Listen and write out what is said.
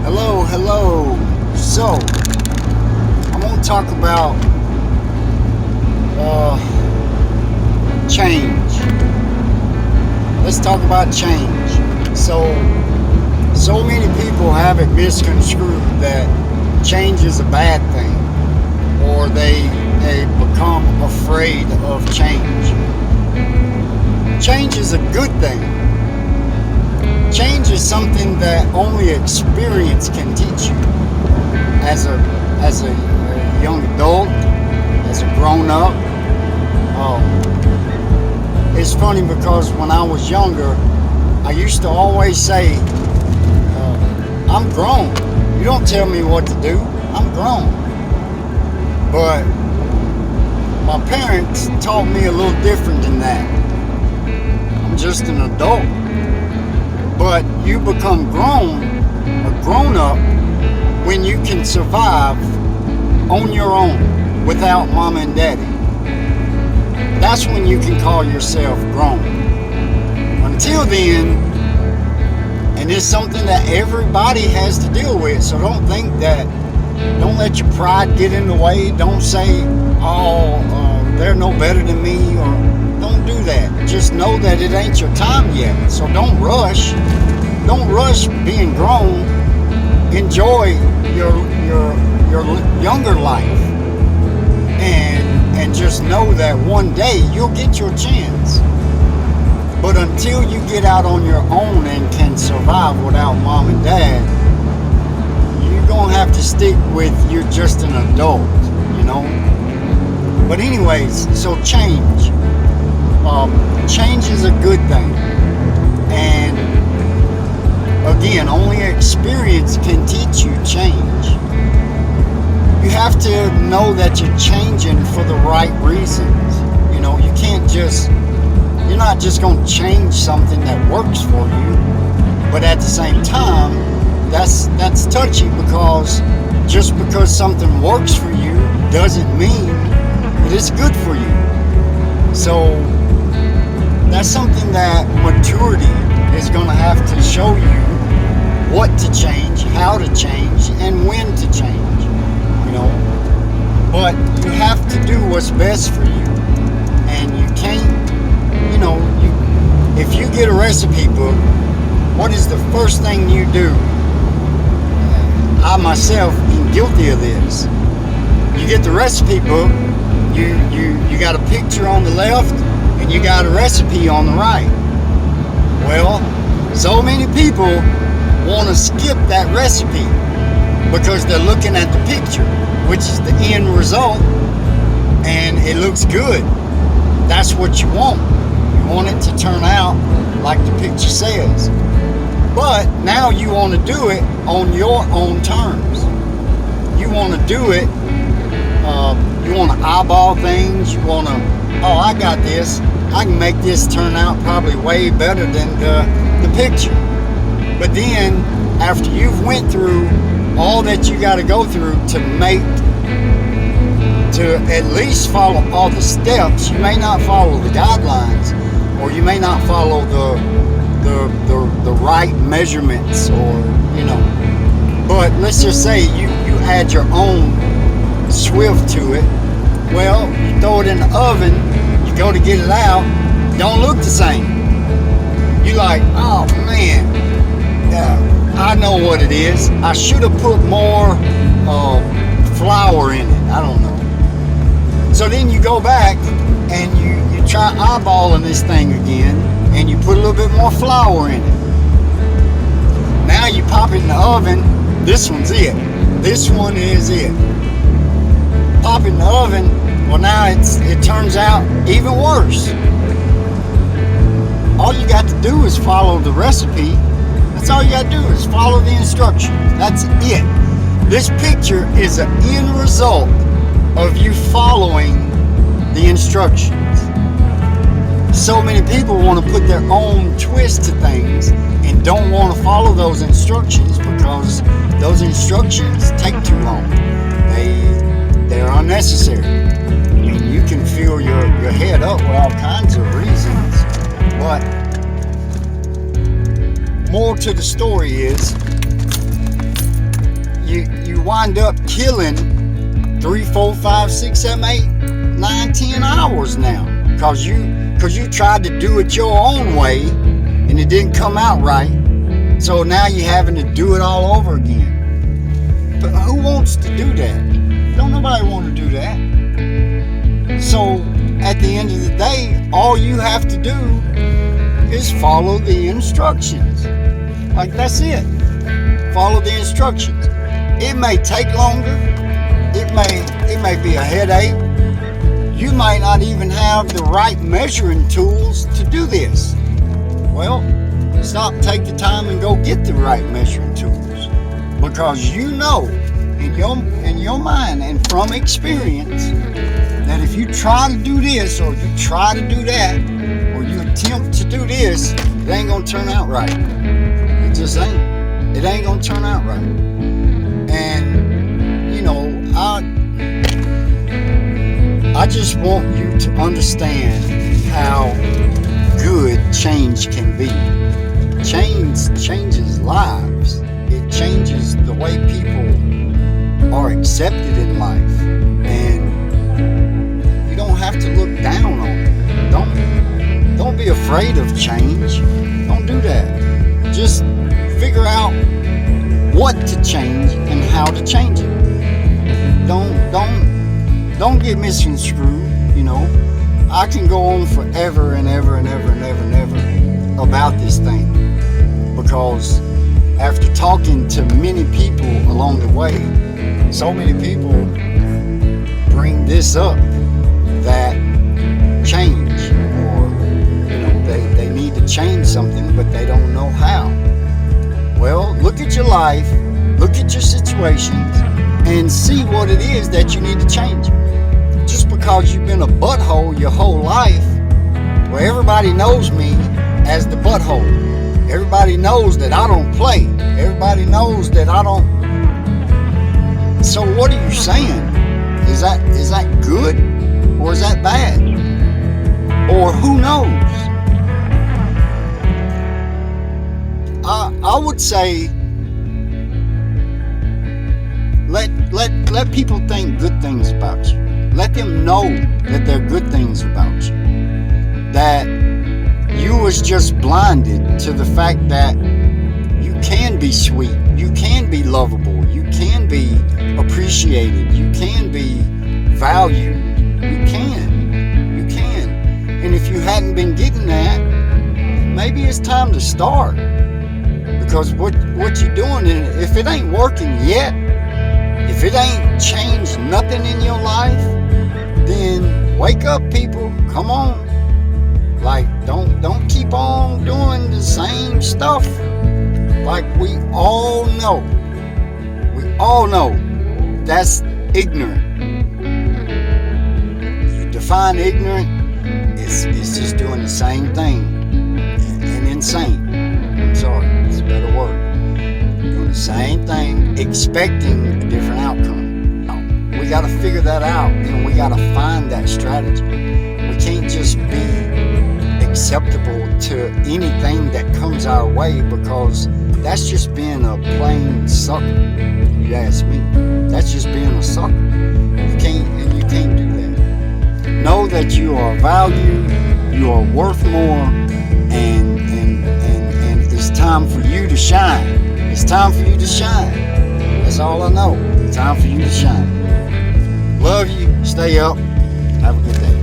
Hello, hello. So, I'm going to talk about change. Let's talk about change. So many people have it misconstrued that change is a bad thing, or they become afraid of change. Change is a good thing. Change is something that only experience can teach you. As a young adult, as a grown up, it's funny because when I was younger, I used to always say, "I'm grown. You don't tell me what to do. I'm grown." But my parents taught me a little different than that. I'm just an adult. But you become a grown up, when you can survive on your own without mom and daddy. That's when you can call yourself grown. Until then, and it's something that everybody has to deal with, so don't let your pride get in the way. Don't say, they're no better than me, or don't do that. Just know that it ain't your time yet. So don't rush. Don't rush being grown. Enjoy your younger life, and just know that one day you'll get your chance. But until you get out on your own and can survive without mom and dad, you're gonna have to stick with you're just an adult, you know. But anyways, so change is a good thing, and again, only experience can teach you change. You have to know that you're changing for the right reasons. You know, you're not just going to change something that works for you, but at the same time, that's touchy, because just because something works for you doesn't mean that it's good for you. So that's something that maturity is going to have to show you, what to change, how to change, and when to change, you know. But you have to do what's best for you, and you can't, if you get a recipe book, what is the first thing you do? I myself am guilty of this. You get the recipe book, you got a picture on the left, and you got a recipe on the right. Well, so many people want to skip that recipe because they're looking at the picture, which is the end result, and it looks good. That's what you want. You want it to turn out like the picture says. But now you want to do it on your own terms. You want to do it, you want to eyeball things. You want to, I got this. I can make this turn out probably way better than the picture. But then, after you've went through all that you got to go through to at least follow all the steps, you may not follow the guidelines, or you may not follow the right measurements, or but let's just say you add your own swift to it. Well, you throw it in the oven, you go to get it out, don't look the same. You like, oh man, I know what it is. I should have put more flour in it. I don't know. So then you go back and you try eyeballing this thing again, and you put a little bit more flour in it. Now you pop it in the oven. This one's it. This one is it. Pop it in the oven. Well, now it turns out even worse. All you got to do is follow the recipe. That's all you got to do is follow the instructions. That's it. This picture is an end result of you following the instructions. So many people want to put their own twist to things and don't want to follow those instructions because those instructions take too long. They're unnecessary. And you can fill your head up with all kinds of reasons. But more to the story is, wind up killing 3, 4, 5, 6, 7, 8, 9, 10 hours now. Cause you tried to do it your own way and it didn't come out right. So now you're having to do it all over again. But who wants to do that? Don't nobody want to do that. So at the end of the day, all you have to do is follow the instructions. Like, that's it. Follow the instructions. It may take longer. It may be a headache. You might not even have the right measuring tools to do this. Well, take the time and go get the right measuring tools. Because you know in your mind and from experience that if you try to do this or you try to do that or you attempt to do this, it ain't gonna turn out right. It just ain't. It ain't gonna turn out right. And you know, I just want you to understand how good change can be. Change changes lives. It changes the way people are accepted in life. And you don't have to look down on it. Don't be afraid of change. Don't do that. Just figure out what to change and how to change it. Don't get misconstrued, you know. I can go on forever and ever and ever and ever and ever about this thing. Because after talking to many people along the way, so many people bring this up, that change, or you know, they need to change something but they don't know how. Well, look at your life, look at your situations, and see what it is that you need to change. Just because you've been a butthole your whole life, well, everybody knows me as the butthole. Everybody knows that I don't play. Everybody knows that I don't. So what are you saying? Is that good or is that bad? Or who knows? I would say let people think good things about you. Let them know that they're good things about you. That you was just blinded to the fact that you can be sweet, you can be lovable, you can be appreciated, you can be valued, you can. And if you hadn't been getting that, maybe it's time to start. Because what you're doing, if it ain't working yet, if it ain't changed nothing in your life, then wake up, people. Come on. Like, don't keep on doing the same stuff. Like, we all know that's ignorant. You define ignorant, it's just doing the same thing and insane. I'm sorry, it's a better word. Doing the same thing, expecting a different outcome. We got to figure that out, and we got to find that strategy. We can't just be acceptable to anything that comes our way, because that's just being a plain sucker. You ask me, that's just being a sucker. You can't do that. Know that you are valued, you are worth more, and it's time for you to shine. It's time for you to shine. That's all I know. It's time for you to shine. Love you. Stay up. Have a good day.